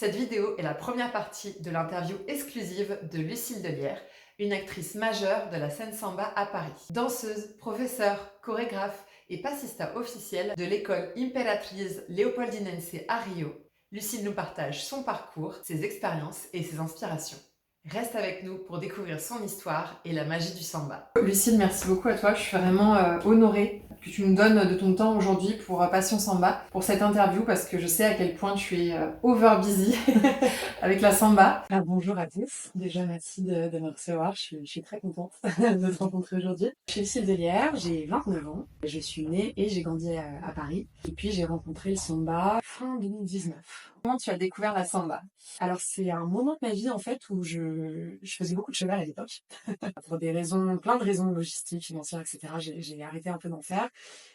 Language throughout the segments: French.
Cette vidéo est la première partie de l'interview exclusive de Lucille Delière, une actrice majeure de la scène samba à Paris. Danseuse, professeure, chorégraphe et passista officielle de l'école Imperatriz Leopoldinense à Rio, Lucille nous partage son parcours, ses expériences et ses inspirations. Reste avec nous pour découvrir son histoire et la magie du samba. Lucille, merci beaucoup à toi. Je suis vraiment honorée que tu nous donnes de ton temps aujourd'hui pour Passion Samba, pour cette interview, parce que je sais à quel point tu es over busy avec la samba. Bonjour à tous. Déjà, merci de me recevoir. Je suis très contente de te rencontrer aujourd'hui. Je suis Lucille Delière, j'ai 29 ans. Je suis née et j'ai grandi à Paris. Et puis, j'ai rencontré le samba fin 2019. Comment tu as découvert la samba? Alors, c'est un moment de ma vie, en fait, où je faisais beaucoup de cheval à l'époque. Pour des raisons, plein de raisons logistiques, financières, etc. J'ai arrêté un peu d'en faire.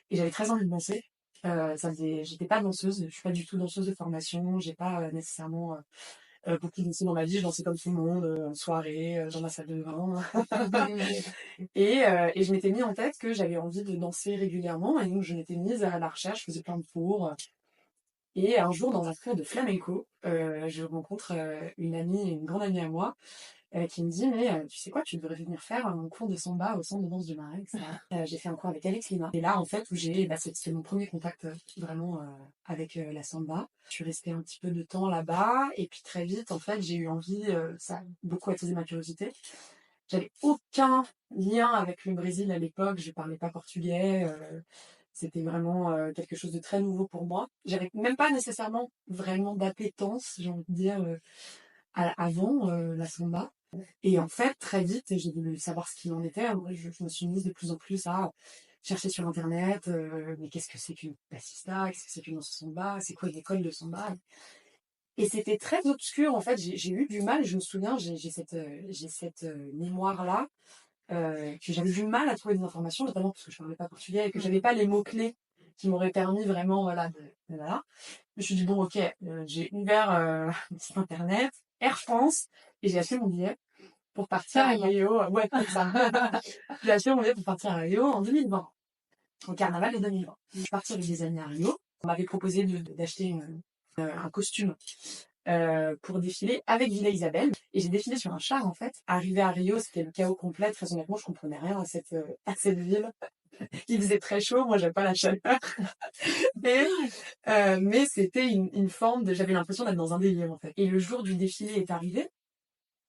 Et j'avais très envie de danser. J'étais pas danseuse. Je suis pas du tout danseuse de formation. J'ai pas nécessairement beaucoup dansé dans ma vie, je dansais comme tout le monde, en soirée, dans ma salle de bain. Et je m'étais mis en tête que j'avais envie de danser régulièrement, et donc je m'étais mise à la recherche, je faisais plein de cours. Et un jour, dans un cours de flamenco, je rencontre une amie, une grande amie à moi, qui me dit mais tu sais quoi, tu devrais venir faire un cours de samba au centre de danse du Marais, etc. J'ai fait un cours avec Alex Lima. Et là, en fait, où c'est mon premier contact vraiment avec la samba. Je suis restée un petit peu de temps là-bas, et puis très vite, en fait, j'ai eu envie, ça a beaucoup attisé ma curiosité. J'avais aucun lien avec le Brésil à l'époque, je parlais pas portugais. C'était vraiment quelque chose de très nouveau pour moi. J'avais même pas nécessairement vraiment d'appétence, j'ai envie de dire, avant la samba. Et en fait, très vite, j'ai voulu savoir ce qu'il en était. Moi, je me suis mise de plus en plus à chercher sur Internet, mais qu'est-ce que c'est qu'une bassista? Qu'est-ce que c'est qu'une danseuse samba? C'est quoi une école de samba? Et c'était très obscur, en fait. J'ai eu du mal, je me souviens, j'ai cette mémoire-là, que j'avais du mal à trouver des informations, notamment parce que je parlais pas portugais et que j'avais pas les mots-clés qui m'auraient permis vraiment, voilà, voilà. Je me suis dit, bon, ok, j'ai ouvert mon site Internet, Air France, et j'ai acheté mon billet pour partir à Rio. Ouais, comme ça. J'ai acheté mon billet pour partir à Rio en 2020, au carnaval de 2020. Je suis partie avec des amis à Rio. On m'avait proposé d'acheter un costume pour défiler avec Villa Isabelle. Et j'ai défilé sur un char, en fait. Arrivé à Rio, c'était le chaos complet. Très honnêtement, je comprenais rien à cette ville. Il faisait très chaud, moi j'aime pas la chaleur. Et, mais c'était une forme de... J'avais l'impression d'être dans un délire, en fait. Et le jour du défilé est arrivé.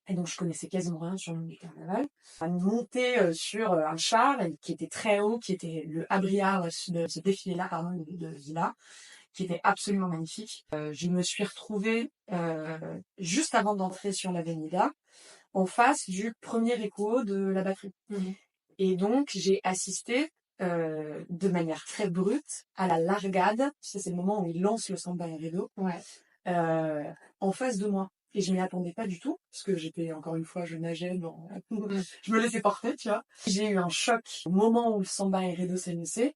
Et donc, je connaissais quasiment rien sur le monde du carnaval. On montait sur un char qui était très haut, qui était le abriard de ce défilé-là, pardon, de Villa, qui était absolument magnifique. Je me suis retrouvée juste avant d'entrer sur l'Avenida, en face du premier écho de la batterie. Et donc, j'ai assisté de manière très brute à la largade. Tu sais, c'est le moment où ils lancent le samba enredo. Ouais. En face de moi. Et je m'y attendais pas du tout, parce que j'étais, encore une fois, je nageais dans... je me laissais porter, tu vois. J'ai eu un choc au moment où le samba enredo s'énonçait,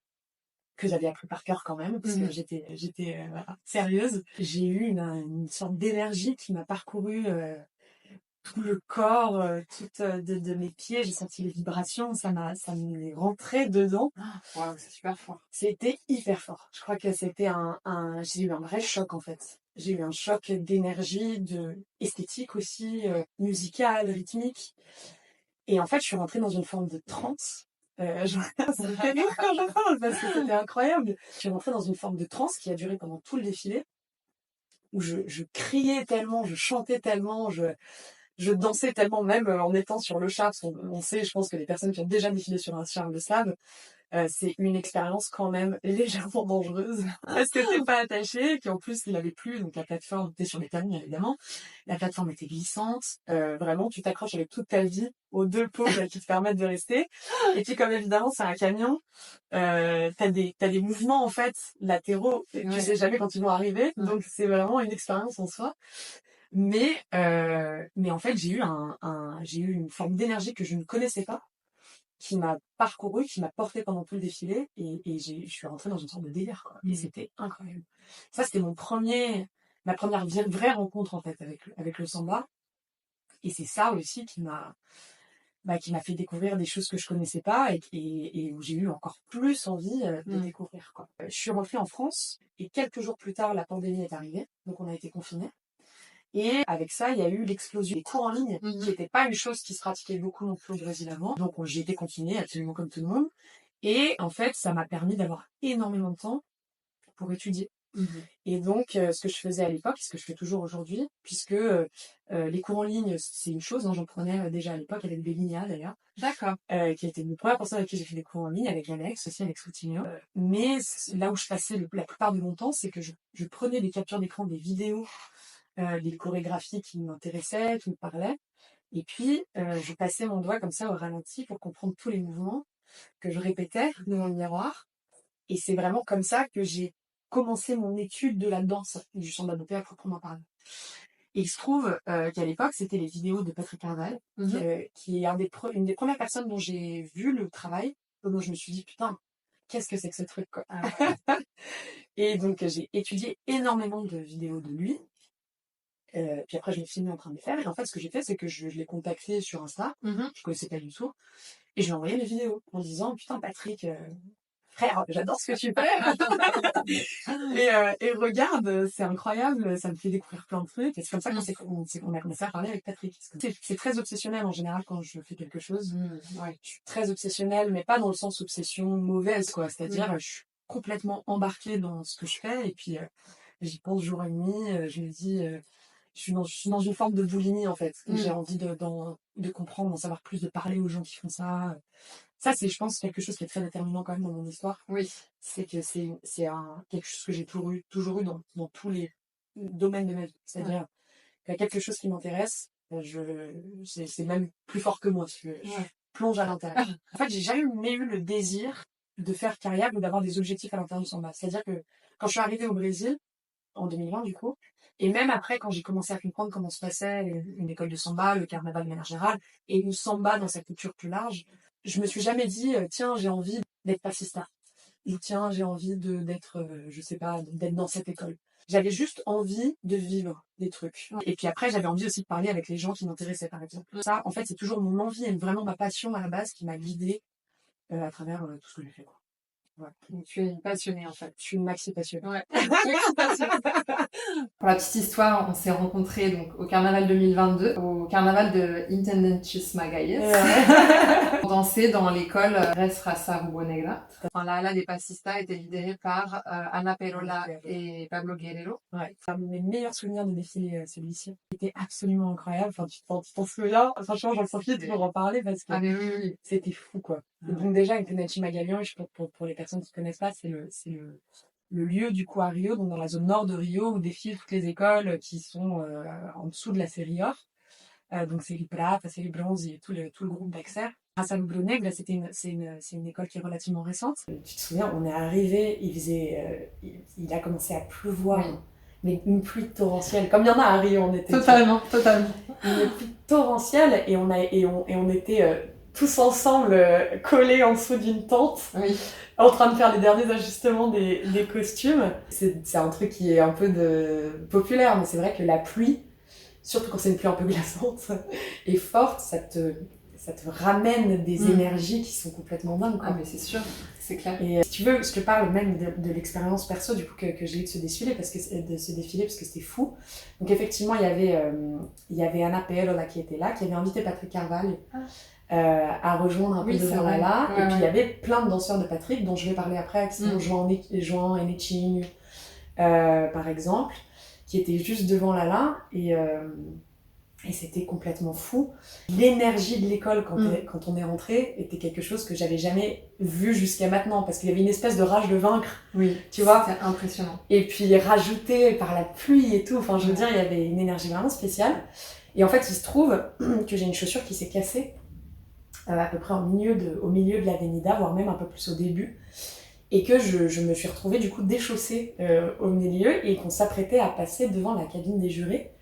que j'avais appris par cœur quand même, parce que j'étais voilà, sérieuse. J'ai eu une sorte d'énergie qui m'a parcouru tout le corps, toute de mes pieds. J'ai senti les vibrations, ça m'est rentré dedans. Waouh, c'est super fort. C'était hyper fort. Je crois que c'était j'ai eu un vrai choc, en fait. J'ai eu un choc d'énergie, de esthétique aussi, musicale, rythmique. Et en fait, je suis rentrée dans une forme de transe. Ça me fait rire quand j'en parle parce que c'était incroyable. Je suis rentrée dans une forme de transe qui a duré pendant tout le défilé, où je criais tellement, je chantais tellement, je dansais tellement, même en étant sur le char, parce qu'on sait, je pense que les personnes qui ont déjà défilé sur un char le savent, c'est une expérience quand même légèrement dangereuse parce que t'es pas attaché, et puis en plus il avait plu, donc la plateforme, t'es sur des talons évidemment, la plateforme était glissante, vraiment tu t'accroches avec toute ta vie aux deux pôles qui te permettent de rester, et puis comme évidemment c'est un camion, t'as des mouvements en fait latéraux, tu sais jamais quand ils vont arriver, donc c'est vraiment une expérience en soi. Mais en fait j'ai eu une forme d'énergie que je ne connaissais pas, qui m'a parcouru, qui m'a porté pendant tout le défilé, et je suis rentrée dans une sorte de délire, quoi. Et c'était incroyable. Ça, c'était ma première vraie rencontre, en fait, avec le samba. Et c'est ça aussi qui m'a fait découvrir des choses que je connaissais pas, et où j'ai eu encore plus envie de découvrir, quoi. Je suis rentrée en France, et quelques jours plus tard, la pandémie est arrivée, donc on a été confinés. Et avec ça, il y a eu l'explosion des cours en ligne, qui n'était pas une chose qui se pratiquait beaucoup non plus au Brésil avant. Donc j'y étais confinée, absolument comme tout le monde. Et en fait, ça m'a permis d'avoir énormément de temps pour étudier. Et donc, ce que je faisais à l'époque, ce que je fais toujours aujourd'hui, puisque les cours en ligne, c'est une chose, hein, j'en prenais déjà à l'époque avec Bélinia d'ailleurs, D'accord. qui a été une première personne avec qui j'ai fait des cours en ligne, avec Alex, aussi Alex Coutinho. Mais là où je passais la plupart de mon temps, c'est que je prenais des captures d'écran, des vidéos, des chorégraphies qui m'intéressaient, qui me parlaient. Et puis, je passais mon doigt comme ça au ralenti pour comprendre tous les mouvements que je répétais devant le miroir. Et c'est vraiment comme ça que j'ai commencé mon étude de la danse et du samba à proprement parler. Et il se trouve qu'à l'époque, c'était les vidéos de Patrick Carval, qui est une des premières personnes dont j'ai vu le travail, dont je me suis dit, putain, qu'est-ce que c'est que ce truc, quoi. Et donc, j'ai étudié énormément de vidéos de lui. Puis après, je l'ai filmé en train de les faire. Et en fait, ce que j'ai fait, c'est que je l'ai contacté sur Insta. Je connaissais pas du tout. Et je lui ai envoyé mes vidéos en disant, putain, Patrick, frère, j'adore ce que tu fais. Et regarde, c'est incroyable, ça me fait découvrir plein de trucs. Et c'est comme ça qu'on a commencé à parler avec Patrick. C'est très obsessionnel en général quand je fais quelque chose. Ouais, je suis très obsessionnelle, mais pas dans le sens obsession mauvaise, quoi. C'est-à-dire, je suis complètement embarquée dans ce que je fais. Et puis, j'y pense jour et nuit. Je me dis, je suis dans une forme de boulimie, en fait. J'ai envie de comprendre, d'en savoir plus, de parler aux gens qui font ça. Ça, c'est, je pense, quelque chose qui est très déterminant quand même dans mon histoire. Oui. C'est que c'est quelque chose que j'ai toujours eu dans tous les domaines de ma vie. C'est-à-dire qu'il y a quelque chose qui m'intéresse, c'est même plus fort que moi. Je plonge à l'intérieur. En fait, j'ai jamais eu le désir de faire carrière ou d'avoir des objectifs à l'intérieur du samba. C'est-à-dire que quand je suis arrivée au Brésil, en 2020 du coup, et même après, quand j'ai commencé à comprendre comment se passait une école de samba, le carnaval de manière générale, et le samba dans sa culture plus large, je me suis jamais dit, tiens, j'ai envie d'être passista. Ou tiens, j'ai envie d'être, je sais pas, d'être dans cette école. J'avais juste envie de vivre des trucs. Et puis après, j'avais envie aussi de parler avec les gens qui m'intéressaient, par exemple. Ça, en fait, c'est toujours mon envie et vraiment ma passion à la base qui m'a guidée à travers tout ce que j'ai fait, quoi. Ouais. Donc, tu es une passionnée, en fait. Je suis une maxi passionnée. Ouais. Pour la petite histoire, on s'est rencontrés donc au carnaval 2022, au carnaval de Intendentus Magalhães. On dansait dans l'école Res Raça Rubro Negra. Enfin, la des Passistas était lidérée par Ana Perola et Pablo Guerrero. Ouais. C'est un de mes meilleurs souvenirs de défilé, celui-ci. C'était absolument incroyable. Enfin, tu t'en souviens? Franchement, j'en profite pour en parler parce que c'était fou, quoi. Donc déjà, Intendentus Magalhães, pour les personnes qui ne connaissent pas, c'est le lieu du coup à Rio, donc dans la zone nord de Rio, où défilent toutes les écoles qui sont en dessous de la série or. Donc c'est Prata, c'est Bronze et tout le groupe d'Axer. Raça Rubro Negra, c'est une école qui est relativement récente. Tu te souviens, on est arrivé, il a commencé à pleuvoir, mais une pluie torrentielle, comme il y en a à Rio, on était. Totalement. Une pluie torrentielle et on était tous ensemble collés en dessous d'une tente. Oui. En train de faire les derniers ajustements des costumes. C'est un truc qui est un peu populaire, mais c'est vrai que la pluie, surtout quand c'est une pluie un peu glaçante et forte, ça te ramène des énergies qui sont complètement dingues, quoi. Ah mais c'est sûr, c'est clair. Et si tu veux, je te parle même de l'expérience perso du coup que j'ai eu de ce défilé parce que c'était fou. Donc effectivement, il y avait Ana Perola qui était là, qui avait invité Patrick Carval. À rejoindre un peu devant là. Et puis il y avait plein de danseurs de Patrick dont je vais parler après, qui sont Joan Enechinho, par exemple, qui étaient juste devant là. Et c'était complètement fou. L'énergie de l'école quand on est rentré était quelque chose que j'avais jamais vu jusqu'à maintenant, parce qu'il y avait une espèce de rage de vaincre. Oui, tu vois. C'était impressionnant. Et puis rajouté par la pluie et tout. Enfin, je veux dire, il y avait une énergie vraiment spéciale. Et en fait, il se trouve que j'ai une chaussure qui s'est cassée. À peu près au milieu de l'avenida, voire même un peu plus au début, et que je me suis retrouvée du coup déchaussée au milieu et qu'on s'apprêtait à passer devant la cabine des jurés.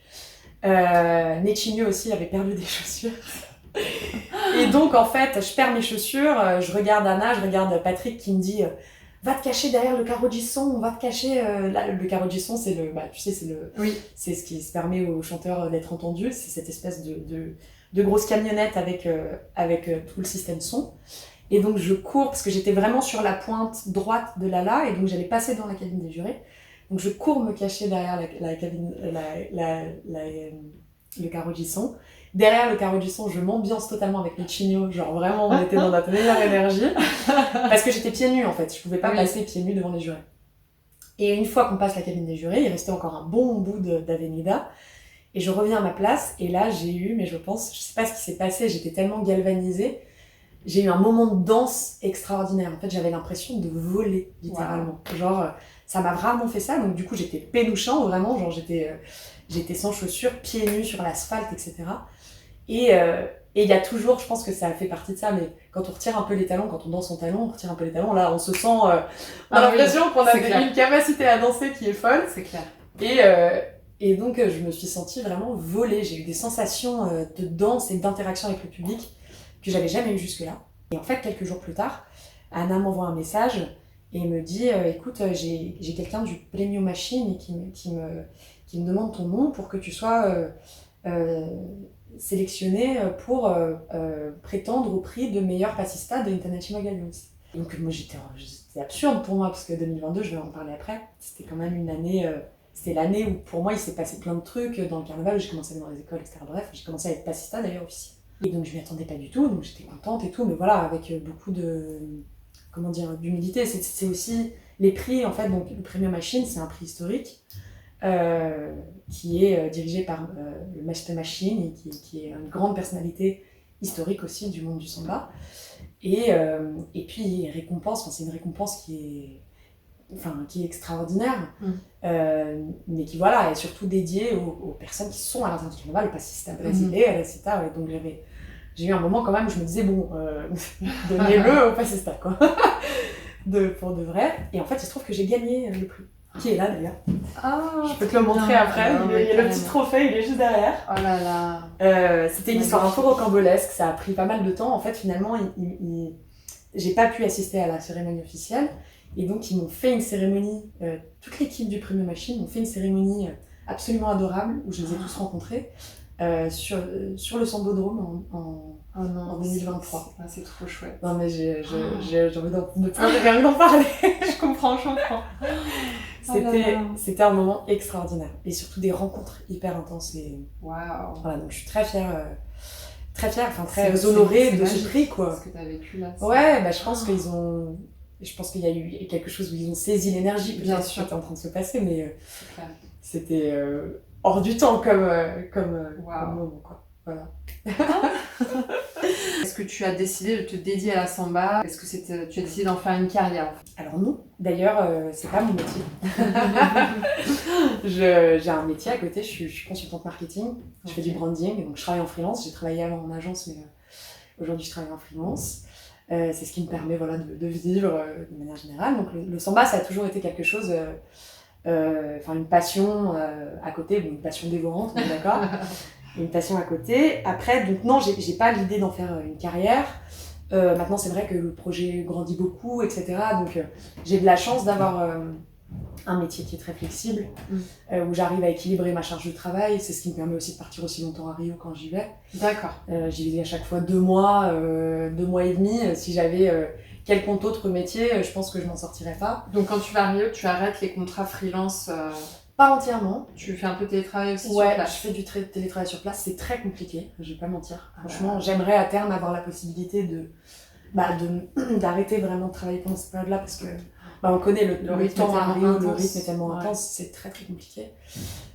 Nechinho aussi avait perdu des chaussures. Et donc en fait, je perds mes chaussures, je regarde Anna, je regarde Patrick qui me dit va te cacher derrière le carreau du son, va te cacher. Le carreau du son, c'est tu sais, c'est ce qui se permet aux chanteurs d'être entendus, c'est cette espèce de grosses camionnettes avec tout le système son. Et donc je cours parce que j'étais vraiment sur la pointe droite de Lala et donc j'allais passer dans la cabine des jurés. Donc je cours me cacher derrière le carreau du son. Derrière le carreau du son, je m'ambiance totalement avec mes chignons, genre vraiment on était dans notre meilleure énergie. Parce que j'étais pieds nus en fait, je pouvais pas passer pieds nus devant les jurés. Et une fois qu'on passe la cabine des jurés, il restait encore un bon bout d'avenida. Et je reviens à ma place, et là j'ai eu, mais je sais pas ce qui s'est passé, j'étais tellement galvanisée, j'ai eu un moment de danse extraordinaire. En fait, j'avais l'impression de voler, littéralement. Wow. Genre, ça m'a vraiment fait ça, donc du coup j'étais pénouchant, vraiment, genre j'étais sans chaussures, pieds nus sur l'asphalte, etc. Et il y a toujours, je pense que ça fait partie de ça, mais quand on retire un peu les talons, quand on danse en talons, on retire un peu les talons, là on se sent, on a l'impression qu'on a une capacité à danser qui est folle. C'est clair. Et donc je me suis sentie vraiment voler, j'ai eu des sensations de danse et d'interaction avec le public que j'avais jamais eu jusque-là. Et en fait, quelques jours plus tard, Anna m'envoie un message et me dit écoute, j'ai quelqu'un du Premium Machine qui me demande ton nom pour que tu sois sélectionné pour prétendre au prix de meilleur passista de International Games. Donc moi c'était absurde pour moi parce que 2022, je vais en parler après, c'était quand même une année, c'était l'année où pour moi il s'est passé plein de trucs dans le carnaval, où j'ai commencé dans les écoles, etc. Bref, j'ai commencé à être passista d'ailleurs officier. Et donc je m'y attendais pas du tout, donc j'étais contente et tout, mais voilà, avec beaucoup de, comment dire, d'humilité. C'est aussi les prix, en fait, donc le Premium Machine, c'est un prix historique qui est dirigé par le Master Machine, et qui est une grande personnalité historique aussi du monde du samba. Et puis il récompense, c'est une récompense qui est extraordinaire, mais qui voilà, est surtout dédiée aux personnes qui sont à l'intérieur du carnaval, le passista brésilien, etc. Donc j'ai eu un moment quand même où je me disais bon, donnez-le au passista quoi, pour de vrai. Et en fait il se trouve que j'ai gagné le prix, qui est là d'ailleurs. Je peux te le montrer après, il y a le petit trophée, il est juste derrière. Oh là là. C'était une histoire un peu rocambolesque, ça a pris pas mal de temps. En fait finalement j'ai pas pu assister à la cérémonie officielle. Et donc, ils m'ont fait une cérémonie, toute l'équipe du Premium Machine m'ont fait une cérémonie absolument adorable, où je les ai tous rencontrés, sur le Sambodrome en 2023. C'est trop chouette. Non, mais j'ai envie d'en parler. Je comprends. C'était un moment extraordinaire. Et surtout des rencontres hyper intenses. Waouh. Voilà, donc je suis très fière, très honorée de ce prix, quoi. Ce que tu as vécu là. Ouais, bah, je pense qu'il y a eu quelque chose où ils ont saisi l'énergie, peut-être ce qui était en train de se passer, mais c'était hors du temps comme moment, quoi. Voilà. Est-ce que tu as décidé de te dédier à la samba? Est-ce que tu as décidé d'en faire une carrière? Alors non, d'ailleurs c'est pas mon métier. J'ai un métier à côté, je suis consultante marketing, je fais du branding, donc je travaille en freelance, j'ai travaillé avant en agence, mais aujourd'hui je travaille en freelance. C'est ce qui me permet voilà, de vivre de manière générale. Donc le samba, ça a toujours été quelque chose, une passion à côté, une passion dévorante, on est d'accord. Une passion à côté. Après, donc non, j'ai pas l'idée d'en faire une carrière. Maintenant, c'est vrai que le projet grandit beaucoup, etc. Donc j'ai de la chance d'avoir un métier qui est très flexible, où j'arrive à équilibrer ma charge de travail. C'est ce qui me permet aussi de partir aussi longtemps à Rio quand j'y vais. D'accord. J'y vais à chaque fois 2 mois, 2 mois et demi. Si j'avais quelconque autre métier, je pense que je m'en sortirais pas. Donc quand tu vas à Rio, tu arrêtes les contrats freelance Pas entièrement. Tu fais un peu de télétravail aussi sur place? Ouais, je fais du télétravail sur place. C'est très compliqué, je vais pas mentir. Franchement, j'aimerais à terme avoir la possibilité d'arrêter vraiment de travailler pendant cette période-là, parce que on connaît le temps à Rio, le rythme est tellement intense, c'est très très compliqué.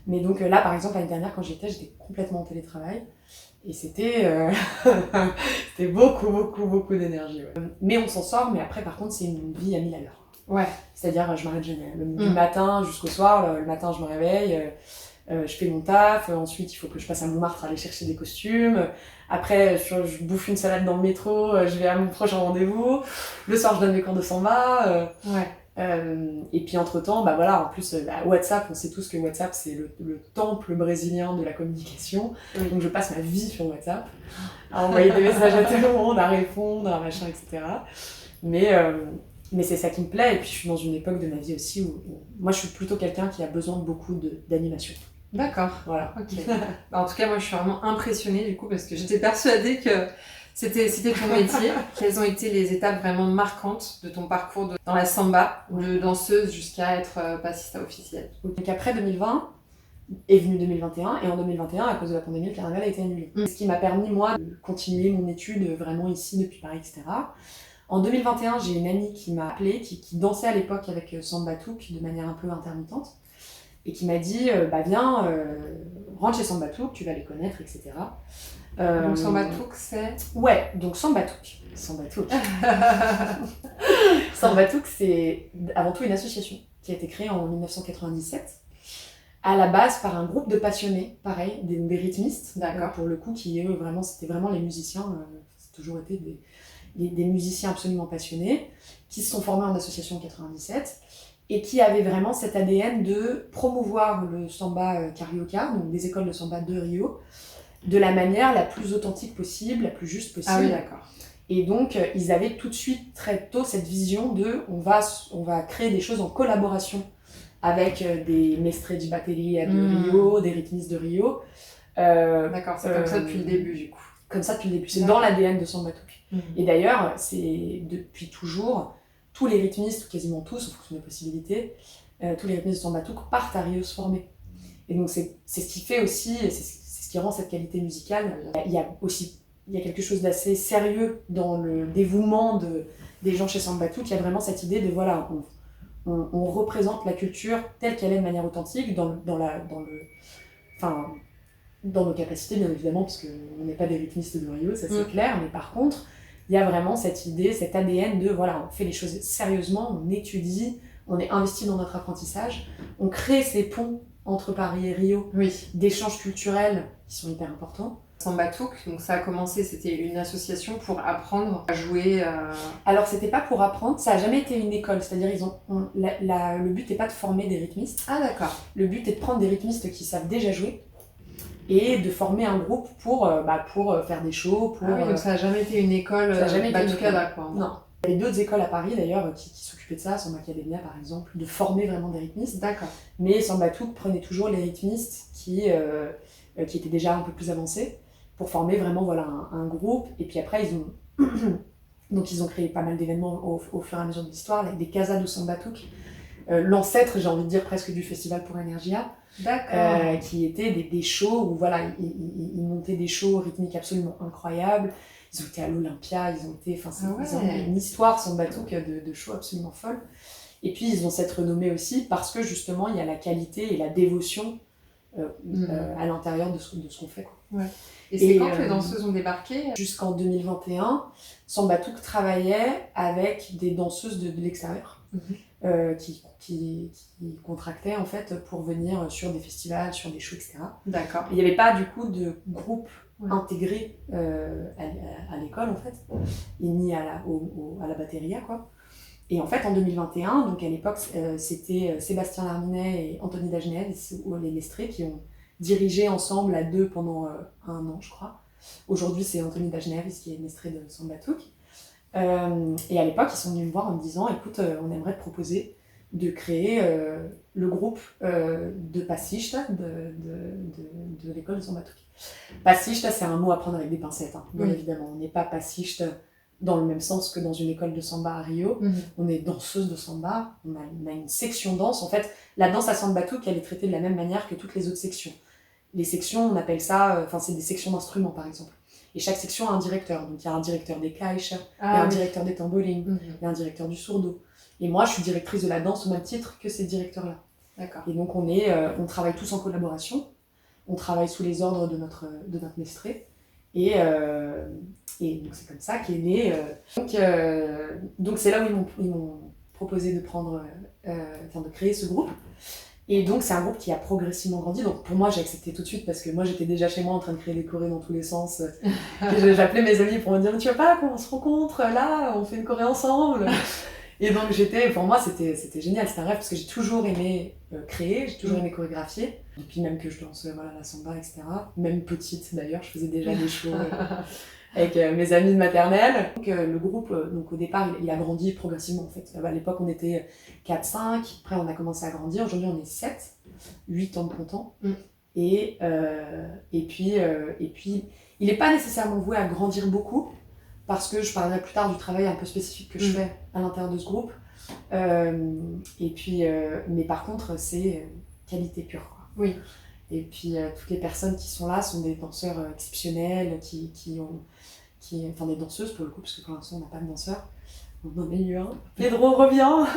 Mais donc là, par exemple, l'année dernière, quand j'étais complètement en télétravail. Et c'était beaucoup d'énergie. Ouais. Mais on s'en sort, mais après, par contre, c'est une vie à 1000 à l'heure. Ouais. C'est-à-dire, je m'arrête jamais. Du matin jusqu'au soir, le matin, je me réveille, je fais mon taf. Ensuite, il faut que je passe à Montmartre aller chercher des costumes. Après, je bouffe une salade dans le métro, je vais à mon prochain rendez-vous. Le soir, je donne mes cours de samba. Et puis entre-temps, en plus, WhatsApp, on sait tous que WhatsApp, c'est le temple brésilien de la communication. Oui. Donc je passe ma vie sur WhatsApp, à envoyer des messages à tout le monde, à répondre, à machin, etc. Mais c'est ça qui me plaît. Et puis je suis dans une époque de ma vie aussi où moi, je suis plutôt quelqu'un qui a besoin de beaucoup d'animation. D'accord. Voilà. Ok. En tout cas, moi, je suis vraiment impressionnée du coup, parce que j'étais persuadée que C'était ton métier. Quelles ont été les étapes vraiment marquantes de ton parcours dans la samba, de danseuse jusqu'à être passista officielle? Donc après 2020 est venu 2021 et en 2021, à cause de la pandémie, le carnaval a été annulé. Ce qui m'a permis, moi, de continuer mon étude vraiment ici depuis Paris, etc. En 2021, j'ai une amie qui m'a appelée, qui dansait à l'époque avec Samba Touk de manière un peu intermittente et qui m'a dit viens, rentre chez Samba Touk, tu vas les connaître, etc. Donc Samba Touk, c'est... Ouais, donc Samba Touk. Samba Touk. Samba Touk, c'est avant tout une association qui a été créée en 1997, à la base par un groupe de passionnés, pareil, des rythmistes, pour le coup, qui eux, vraiment, c'était vraiment les musiciens, c'est toujours été des musiciens absolument passionnés, qui se sont formés en association en 97, et qui avaient vraiment cet ADN de promouvoir le samba carioca, donc des écoles de samba de Rio, de la manière la plus authentique possible, la plus juste possible. Ah oui, d'accord. Et donc, ils avaient tout de suite, très tôt, cette vision de on va créer des choses en collaboration avec des mestres di batteria de Rio, des rythmistes de Rio. D'accord, c'est comme ça depuis le début, du coup. Comme ça depuis le début. C'est dans l'ADN de Samba Touk. Et d'ailleurs, c'est depuis toujours, tous les rythmistes, quasiment tous, en fonction des possibilités, tous les rythmistes de Samba Touk partent à Rio se former. Et donc, c'est ce qui fait aussi, c'est ce qui rend cette qualité musicale. Il y a quelque chose d'assez sérieux dans le dévouement des gens chez Samba Touk. Il y a vraiment cette idée de, voilà, on représente la culture telle qu'elle est de manière authentique, dans nos capacités, bien évidemment, parce qu'on n'est pas des rythmistes de Rio, ça c'est clair, mais par contre, il y a vraiment cette idée, cet ADN de, voilà, on fait les choses sérieusement, on étudie, on est investi dans notre apprentissage, on crée ces ponts entre Paris et Rio, d'échanges culturels qui sont hyper importants. Samba Touk, donc ça a commencé, c'était une association pour apprendre à jouer. Alors c'était pas pour apprendre, ça a jamais été une école, c'est-à-dire le but n'est pas de former des rythmistes. Ah d'accord. Le but est de prendre des rythmistes qui savent déjà jouer et de former un groupe pour faire des shows. Donc ça a jamais été une école. Ça a jamais été une école. Quoi. Non. Il y avait d'autres écoles à Paris d'ailleurs qui s'occupaient de ça, Samba Academia par exemple, de former vraiment des rythmistes. D'accord. Mais Samba Touk prenait toujours les rythmistes qui étaient déjà un peu plus avancés pour former vraiment un groupe. Et puis après, ils ont créé pas mal d'événements au fur et à mesure de l'histoire, des Casas do Samba Touk, l'ancêtre, j'ai envie de dire, presque du Festival pour Energia. D'accord. Qui étaient des shows où voilà, ils montaient des shows rythmiques absolument incroyables. Ils ont été à l'Olympia, ils ont une histoire Samba Touk de shows absolument folle. Et puis ils ont cette renommée aussi parce que justement il y a la qualité et la dévotion à l'intérieur de ce qu'on fait, quoi. Ouais. Et c'est quand que les danseuses ont débarqué? Jusqu'en 2021, Samba Touk travaillait avec des danseuses de l'extérieur qui contractaient en fait pour venir sur des festivals, sur des shows, etc. D'accord. Il n'y avait pas du coup de groupe intégré à l'école en fait, et ni à la batteria, quoi. Et en fait en 2021, donc à l'époque c'était Sébastien Larminet et Anthony Dagenet, les Lestrés, qui ont dirigé ensemble à deux pendant 1 an, je crois. Aujourd'hui, c'est Anthony Dagenet qui est Lestré de Samba Touk. Et à l'époque, ils sont venus me voir en me disant, écoute, on aimerait te proposer de créer le groupe de Passista de l'école de Samba Touk. Passista, c'est un mot à prendre avec des pincettes, hein, bien évidemment. On n'est pas passista dans le même sens que dans une école de samba à Rio. On est danseuse de samba, on a une section danse. En fait, la danse à Samba Touk, elle est traitée de la même manière que toutes les autres sections. Les sections, on appelle ça, c'est des sections d'instruments par exemple. Et chaque section a un directeur. Donc il y a un directeur des caixes, il y a un directeur des tambourines, il y a un directeur du sourdo. Et moi, je suis directrice de la danse au même titre que ces directeurs-là. D'accord. Et donc on travaille tous en collaboration. On travaille sous les ordres de notre mestré. Et donc c'est comme ça qu'est né. Donc c'est là où ils m'ont proposé de créer ce groupe. Et donc c'est un groupe qui a progressivement grandi. Donc pour moi, j'ai accepté tout de suite parce que moi j'étais déjà chez moi en train de créer des chorés dans tous les sens. J'appelais mes amis pour me dire, mais tu veux pas qu'on se rencontre là, on fait une choré ensemble. Et donc pour moi c'était génial, c'était un rêve parce que j'ai toujours aimé créer, j'ai toujours aimé chorégraphier. Depuis même que je danse la samba, etc. Même petite d'ailleurs, je faisais déjà des shows avec mes amis de maternelle. Donc, le groupe, au départ, il a grandi progressivement en fait. À l'époque, on était 4-5, après on a commencé à grandir. Aujourd'hui, on est 7, 8 en comptant. Et puis, il n'est pas nécessairement voué à grandir beaucoup, parce que je parlerai plus tard du travail un peu spécifique que je fais à l'intérieur de ce groupe. Et puis, mais par contre, c'est qualité pure, quoi. Oui. Et puis, toutes les personnes qui sont là sont des danseurs exceptionnels, enfin des danseuses pour le coup, parce que pour l'instant, on n'a pas de danseurs. On en a eu un. Pedro revient.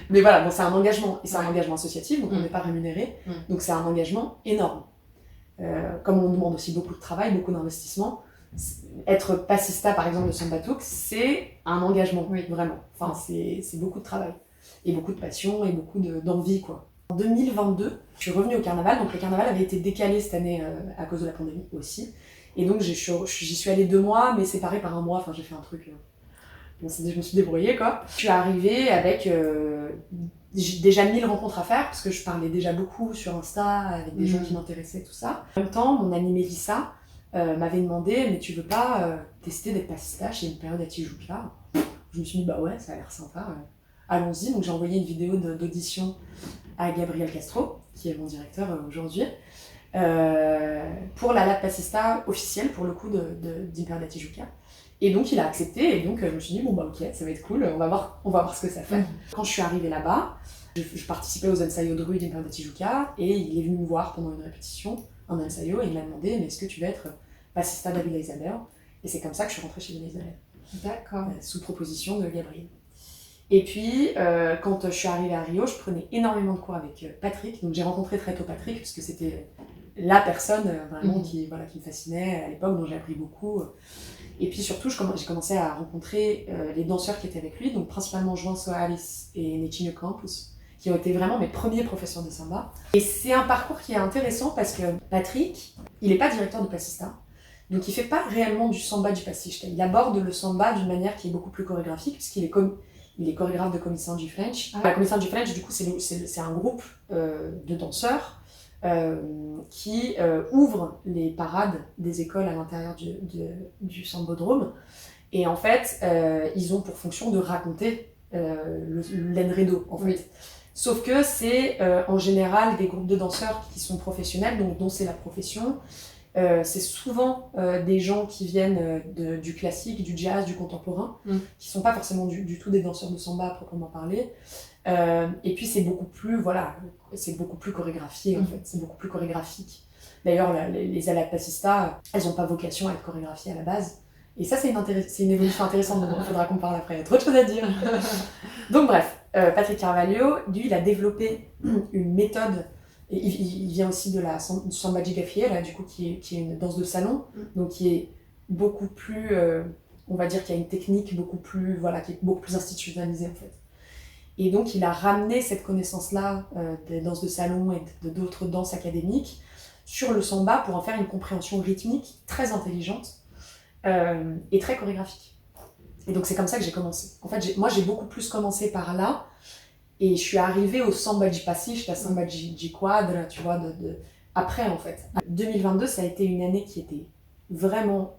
Mais voilà, bon, c'est un engagement. Et c'est un engagement associatif, donc on n'est pas rémunéré. Donc c'est un engagement énorme. Comme on demande aussi beaucoup de travail, beaucoup d'investissement, être passista par exemple de Samba Touk, c'est un engagement, vraiment. Enfin, c'est beaucoup de travail. Et beaucoup de passion et beaucoup d'envie, quoi. En 2022, je suis revenue au carnaval. Donc le carnaval avait été décalé cette année à cause de la pandémie aussi. Et donc j'y suis allée 2 mois, mais séparée par 1 mois. Enfin, j'ai fait un truc. Bon, je me suis débrouillée, quoi. Je suis arrivée avec déjà 1000 rencontres à faire, parce que je parlais déjà beaucoup sur Insta avec des gens qui m'intéressaient, tout ça. En même temps, mon amie Mélissa m'avait demandé, mais tu veux pas tester d'être passista chez une période à Tijuca? Je me suis dit, bah ouais, ça a l'air sympa. Allons-y. Donc j'ai envoyé une vidéo d'audition à Gabriel Castro, qui est mon directeur aujourd'hui, pour la Lab Passista officielle, pour le coup, d'Imperial Tijuca. Et donc il a accepté, et donc je me suis dit, bon bah ok, ça va être cool, on va voir ce que ça fait. Quand je suis arrivée là-bas, je participais aux ensayos de rue d'Imperial Tijuca, et il est venu me voir pendant une répétition, un ensayo, et il m'a demandé, mais est-ce que tu veux être passista d'Avila Isabel? Et c'est comme ça que je suis rentrée chez Villa Isabel. D'accord. Sous proposition de Gabriel. Et puis, quand je suis arrivée à Rio, je prenais énormément de cours avec Patrick. Donc j'ai rencontré très tôt Patrick, parce que c'était la personne vraiment qui me fascinait à l'époque, dont j'ai appris beaucoup. Et puis surtout, j'ai commencé à rencontrer les danseurs qui étaient avec lui, donc principalement João Soares et Netinho Campos, qui ont été vraiment mes premiers professeurs de samba. Et c'est un parcours qui est intéressant parce que Patrick, il n'est pas directeur de passista, donc il ne fait pas réellement du samba du passista. Il aborde le samba d'une manière qui est beaucoup plus chorégraphique, puisqu'il est il est chorégraphe de Comissão de French. La Comissão de French, du coup, c'est un groupe de danseurs qui ouvre les parades des écoles à l'intérieur du Sambodrome. Et en fait, ils ont pour fonction de raconter l'enredo, en fait. Oui. Sauf que c'est en général des groupes de danseurs qui sont professionnels, donc dont c'est la profession. C'est souvent des gens qui viennent du classique, du jazz, du contemporain, qui sont pas forcément du tout des danseurs de samba à proprement parler. Et puis c'est beaucoup plus chorégraphié en fait, c'est beaucoup plus chorégraphique. D'ailleurs les Alat Passista, elles n'ont pas vocation à être chorégraphiées à la base. Et ça c'est une évolution intéressante dont il faudra qu'on parle après, il y a trop de choses à dire. Donc bref, Patrick Carvalho, lui il a développé une méthode. Et il vient aussi de la Samba de Gafriel, du coup, qui est une danse de salon, donc qui est beaucoup plus, on va dire qu'il y a une technique beaucoup plus, qui est beaucoup plus institutionnalisée en fait. Et donc il a ramené cette connaissance-là des danses de salon et d'autres danses académiques sur le samba pour en faire une compréhension rythmique très intelligente et très chorégraphique. Et donc c'est comme ça que j'ai commencé. En fait, moi j'ai beaucoup plus commencé par là. Et je suis arrivée au Samba de Passista, Samba de Quadra, tu vois, après en fait. 2022, ça a été une année qui était vraiment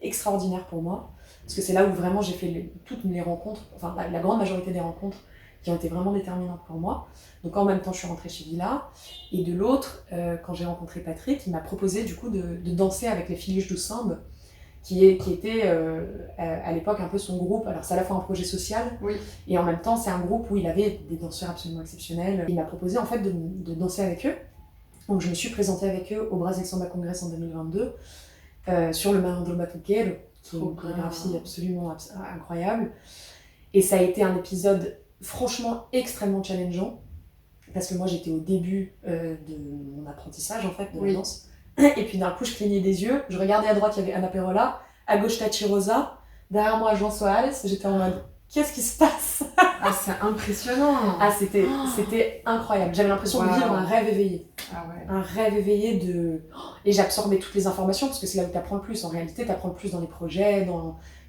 extraordinaire pour moi, parce que c'est là où vraiment j'ai fait toutes mes rencontres, enfin la grande majorité des rencontres qui ont été vraiment déterminantes pour moi. Donc en même temps, je suis rentrée chez Villa, et de l'autre, quand j'ai rencontré Patrick, il m'a proposé du coup de danser avec les Filhos do Samba, qui était à l'époque un peu son groupe. Alors c'est à la fois un projet social, et en même temps c'est un groupe où il avait des danseurs absolument exceptionnels. Il m'a proposé en fait de danser avec eux. Donc je me suis présentée avec eux au Brasil Samba Congress en 2022 sur le Malandro Batuqueiro, qui est une chorégraphie absolument incroyable. Et ça a été un épisode franchement extrêmement challengeant, parce que moi j'étais au début de mon apprentissage en fait de la danse. Et puis d'un coup, je clignais des yeux, je regardais à droite, il y avait Ana Perola, à gauche Tachi Rosa, derrière moi João Soares, j'étais en mode qu'est-ce qui se passe? Ah, c'est impressionnant! Ah, c'était incroyable, j'avais l'impression de vivre un rêve éveillé. Ah ouais. Un rêve éveillé de. Et j'absorbais toutes les informations, parce que c'est là où tu apprends le plus. En réalité, tu apprends le plus dans les projets,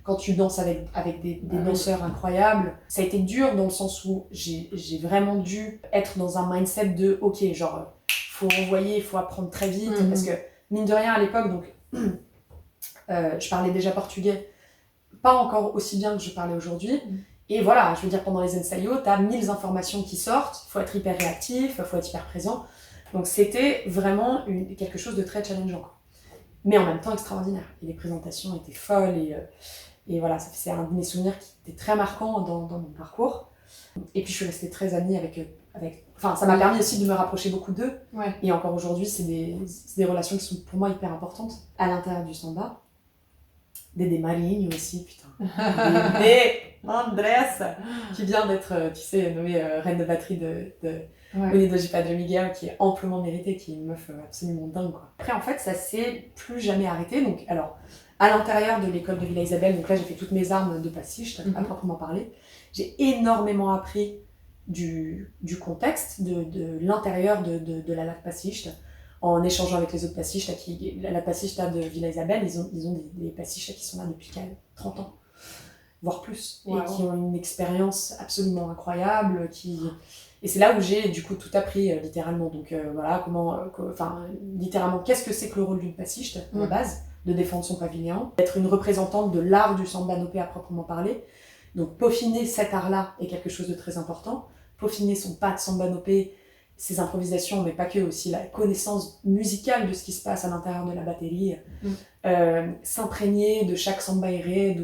quand tu danses avec des danseurs incroyables. Ça a été dur dans le sens où j'ai vraiment dû être dans un mindset de ok, genre. Faut envoyer, il faut apprendre très vite, parce que mine de rien à l'époque, donc je parlais déjà portugais, pas encore aussi bien que je parlais aujourd'hui, et voilà, je veux dire, pendant les ensayos, t'as 1000 informations qui sortent, il faut être hyper réactif, il faut être hyper présent, donc c'était vraiment quelque chose de très challengeant. mais en même temps extraordinaire. Et les présentations étaient folles, et voilà, c'est un de mes souvenirs qui était très marquant dans mon parcours. Et puis je suis restée très amie enfin, ça m'a permis aussi de me rapprocher beaucoup d'eux. Ouais. Et encore aujourd'hui, c'est des relations qui sont pour moi hyper importantes à l'intérieur du samba. Dédé Marinho aussi, putain. Dédé Andrés, qui vient d'être, tu sais, nommée reine de batterie de Unido de Padre Miguel, qui est amplement méritée, qui est une meuf absolument dingue, quoi. Après, en fait, ça s'est plus jamais arrêté. Donc, alors, à l'intérieur de l'école de Villa Isabelle, donc là, j'ai fait toutes mes armes de pastiche, à proprement parler. J'ai énormément appris du contexte, de l'intérieur de la LAC Pastiche, en échangeant avec les autres pastiches. La Pastiche de Villa Isabelle, ils ont des pastiches qui sont là depuis 30 ans, voire plus, et qui ont une expérience absolument incroyable, et c'est là où j'ai du coup tout appris littéralement. Donc voilà, littéralement, qu'est-ce que c'est que le rôle d'une pastiche à la base, de défendre son pavillon, d'être une représentante de l'art du samba nopé à proprement parler. Donc peaufiner cet art-là est quelque chose de très important. Peaufiner son pas de samba nopé, ses improvisations, mais pas que, aussi la connaissance musicale de ce qui se passe à l'intérieur de la batterie, s'imprégner de chaque samba aéré,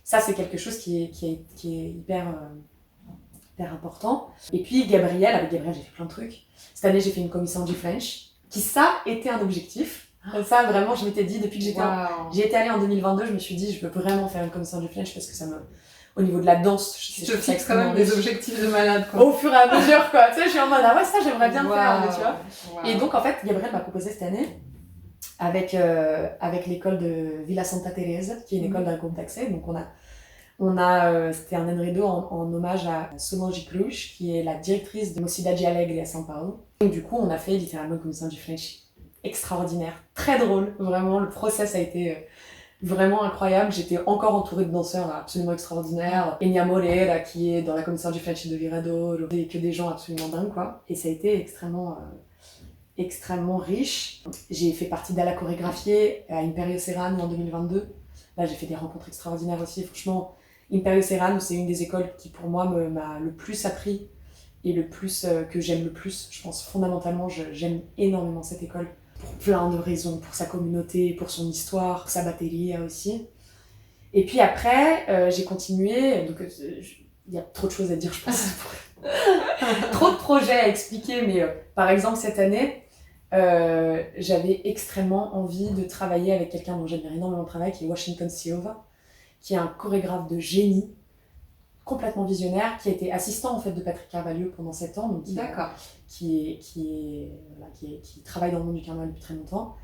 ça c'est quelque chose qui est hyper important. Et puis avec Gabriel j'ai fait plein de trucs. Cette année j'ai fait une commission du French, qui ça était un objectif. Ça vraiment je m'étais dit depuis que j'y étais allée en 2022, je me suis dit je peux vraiment faire une commission du French parce que ça me... Au niveau de la danse, tu te fixes quand même des objectifs de malade, quoi. Au fur et à mesure, quoi. Tu sais, je suis en mode, ah ouais, ça, j'aimerais bien le faire, tu vois. Et donc, en fait, Gabriel m'a proposé cette année, avec l'école de Villa Santa Teresa, qui est une école d'un groupe d'accès. Donc, c'était un enredo en hommage à Solange Cruz, qui est la directrice de Mocidade Alegre à São Paulo. Donc, du coup, on a fait littéralement une commission du French extraordinaire, très drôle. Vraiment, le process a été... vraiment incroyable. J'étais encore entourée de danseurs absolument extraordinaires. Enya Moreira, qui est dans la commission du French de Viradouro, que des gens absolument dingues, quoi. Et ça a été extrêmement riche. J'ai fait partie d'Ala chorégraphiée à Imperio Serrano en 2022. Là, j'ai fait des rencontres extraordinaires aussi. Franchement, Imperio Serrano, c'est une des écoles qui, pour moi, m'a le plus appris et que j'aime le plus. Je pense fondamentalement, j'aime énormément cette école. Pour plein de raisons, pour sa communauté, pour son histoire, pour sa batterie aussi. Et puis après, j'ai continué, donc il y a trop de choses à dire, je pense. Trop de projets à expliquer, mais par exemple cette année, j'avais extrêmement envie de travailler avec quelqu'un dont j'admire énormément le travail, qui est Washington Silva, qui est un chorégraphe de génie, complètement visionnaire, qui a été assistant en fait de Patrick Carvalho pendant 7 ans, donc qui travaille dans le monde du carnaval depuis très longtemps.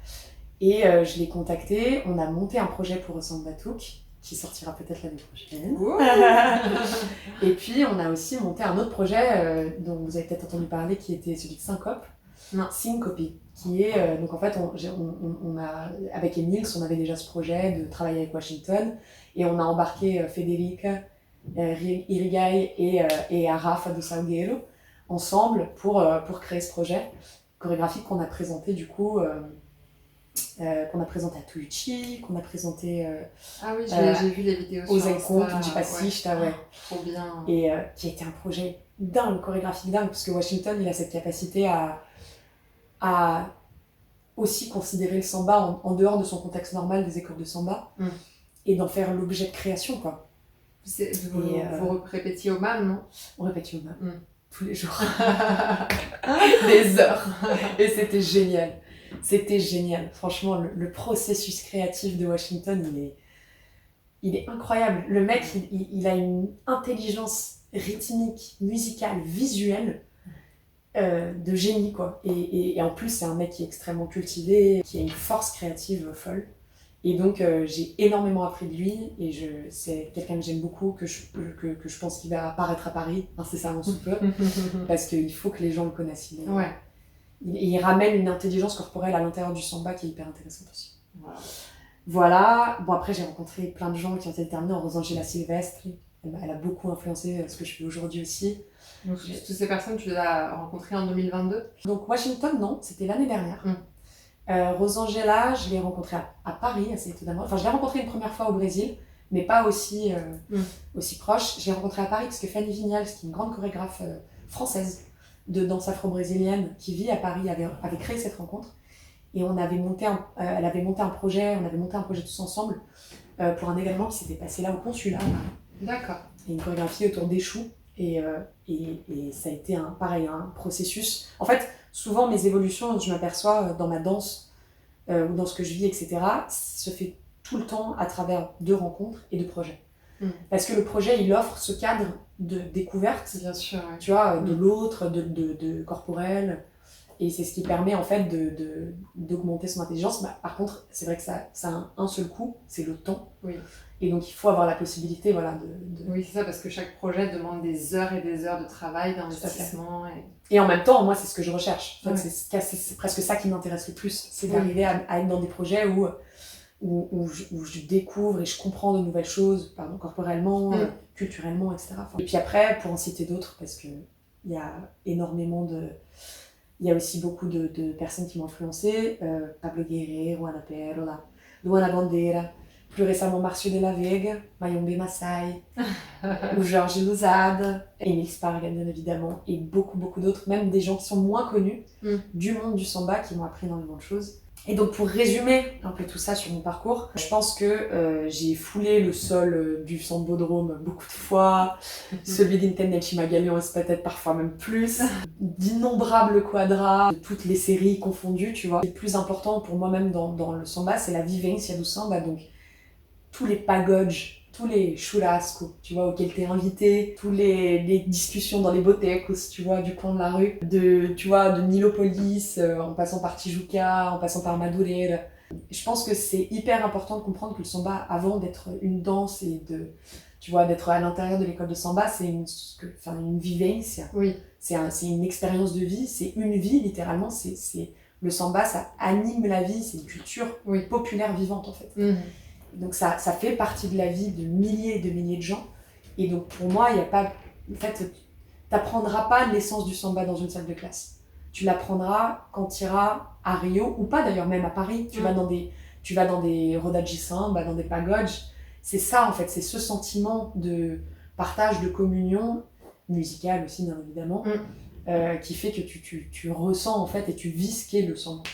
Et je l'ai contacté, on a monté un projet pour Samba Touk, qui sortira peut-être l'année prochaine. Et puis on a aussi monté un autre projet dont vous avez peut-être entendu parler, qui était celui de Syncope, qui est donc en fait avec Emils, on avait déjà ce projet de travailler avec Washington, et on a embarqué Federica, Irigaï et Rafa de Salgueiro ensemble pour créer ce projet chorégraphique qu'on a présenté du coup qu'on a présenté à Tuiuti, qu'on a présenté j'ai vu les vidéos aux Encontros du Pastiche, trop bien. Et qui a été un projet dingue, chorégraphique dingue, parce que Washington il a cette capacité à aussi considérer le samba en dehors de son contexte normal des écoles de samba et d'en faire l'objet de création, quoi. Vous répétiez au MAM, non? On répétait au MAM tous les jours. Des heures. Et c'était génial. C'était génial. Franchement, le processus créatif de Washington, il est incroyable. Le mec, il a une intelligence rythmique, musicale, visuelle de génie, quoi. Et en plus, c'est un mec qui est extrêmement cultivé, qui a une force créative folle. Et donc, j'ai énormément appris de lui, et c'est quelqu'un que j'aime beaucoup, que je pense qu'il va apparaître à Paris, incessamment sous peu, parce qu'il faut que les gens le connaissent. Il ramène une intelligence corporelle à l'intérieur du samba qui est hyper intéressante aussi. Voilà. Bon, après, j'ai rencontré plein de gens qui ont été terminés en Rosangela Silvestre. Elle a beaucoup influencé ce que je fais aujourd'hui aussi. Donc, toutes ces personnes, tu les as rencontrées en 2022? Donc, Washington, non, c'était l'année dernière. Rosangela, je l'ai rencontrée à Paris, assez étonnamment. Enfin, je l'ai rencontrée une première fois au Brésil, mais pas aussi proche. Je l'ai rencontrée à Paris parce que Fanny Vignals, qui est une grande chorégraphe française de danse afro-brésilienne, qui vit à Paris, avait créé cette rencontre. Et on avait monté elle avait monté un projet, on avait monté un projet tous ensemble pour un événement qui s'était passé là au consulat. D'accord. Et une chorégraphie autour des choux. Et ça a été pareil, un processus. En fait, souvent mes évolutions, je m'aperçois dans ma danse ou dans ce que je vis, etc., se fait tout le temps à travers de rencontres et de projets. Parce que le projet, il offre ce cadre de découverte, bien sûr, ouais. Tu vois, de l'autre, de corporel. Et c'est ce qui permet en fait d'augmenter son intelligence. Bah, par contre, c'est vrai que ça a un seul coût, c'est le temps. Oui. Et donc il faut avoir la possibilité, voilà, Oui, c'est ça, parce que chaque projet demande des heures et des heures de travail, d'investissement. Et en même temps, moi, c'est ce que je recherche. En fait, Ouais. c'est presque ça qui m'intéresse le plus. C'est d'arriver à être dans des projets où je découvre et je comprends de nouvelles choses, pardon, corporellement, culturellement, etc. Et puis après, pour en citer d'autres, parce qu'il y a énormément de... Il y a aussi beaucoup de personnes qui m'ont influencée. Pablo Guerrero, Juana Perla, Luana Bandera, plus récemment Marcio de la Vega, Mayombe Masai, ou Jorge Lousade, Emile Sparga bien évidemment, et beaucoup d'autres, même des gens qui sont moins connus du monde du samba qui m'ont appris énormément de choses. Et donc pour résumer un peu tout ça sur mon parcours, je pense que j'ai foulé le sol du Sambodrome beaucoup de fois, celui d'Intended Chimagalion peut-être parfois même plus, d'innombrables quadras, de toutes les séries confondues, tu vois. Le plus important pour moi-même dans le samba, c'est la vivencia du samba, donc tous les pagodes, tous les churrascos, tu vois, auxquels t'es invité, tous les discussions dans les botecos, tu vois, du coin de la rue, tu vois, de Nilopolis, en passant par Tijuca, en passant par Madureira. Je pense que c'est hyper important de comprendre que le samba, avant d'être une danse et tu vois, d'être à l'intérieur de l'école de samba, c'est une vivencia. Oui. C'est une expérience de vie, c'est une vie, littéralement. Le samba, ça anime la vie, c'est une culture populaire vivante, en fait. Donc ça fait partie de la vie de milliers et de milliers de gens. Et donc pour moi, il n'y a pas... En fait, t'apprendras pas l'essence du samba dans une salle de classe. Tu l'apprendras quand tu iras à Rio, ou pas d'ailleurs, même à Paris. Tu vas dans des rodaji samba, dans des pagodes. C'est ça en fait, c'est ce sentiment de partage, de communion, musicale aussi bien évidemment, qui fait que tu ressens en fait et tu vis ce qu'est le samba.